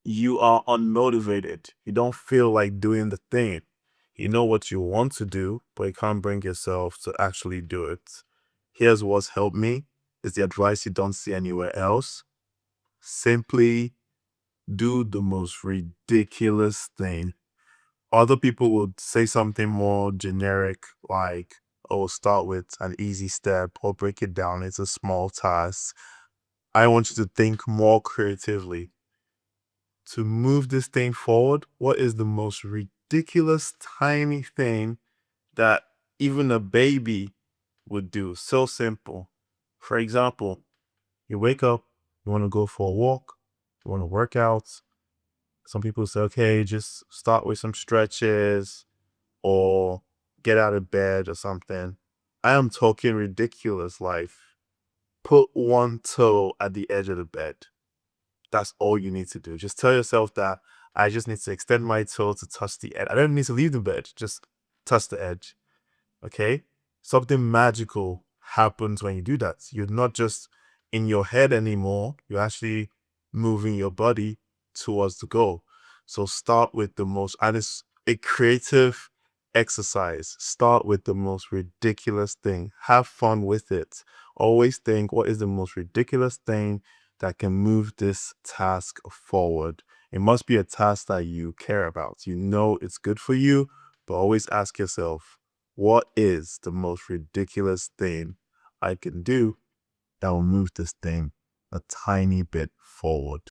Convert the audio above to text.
you are unmotivated. You don't feel like doing the thing. You know what you want to do, but you can't bring yourself to actually do it. Here's what's helped me. It's the advice you don't see anywhere else. Simply do the most ridiculous thing. Other people would say something more generic, like, oh, start with an easy step or break it down into small tasks. I want you to think more creatively. To move this thing forward, what is the most ridiculous tiny thing that even a baby would do? So simple. For example, you wake up, you want to go for a walk, you want to work out. Some people say, okay, just start with some stretches or get out of bed or something. I am talking ridiculous, like put one toe at the edge of the bed. That's all you need to do. Just tell yourself that I just need to extend my toe to touch the edge. I don't need to leave the bed, just touch the edge. Okay? Something magical happens when you do that. You're not just in your head anymore, you're actually moving your body towards the goal. So start with the most, and it's a creative exercise. Start with the most ridiculous thing. Have fun with it. Always think, what is the most ridiculous thing that can move this task forward? It must be a task that you care about. You know it's good for you, but always ask yourself, what is the most ridiculous thing I can do that will move this thing a tiny bit forward?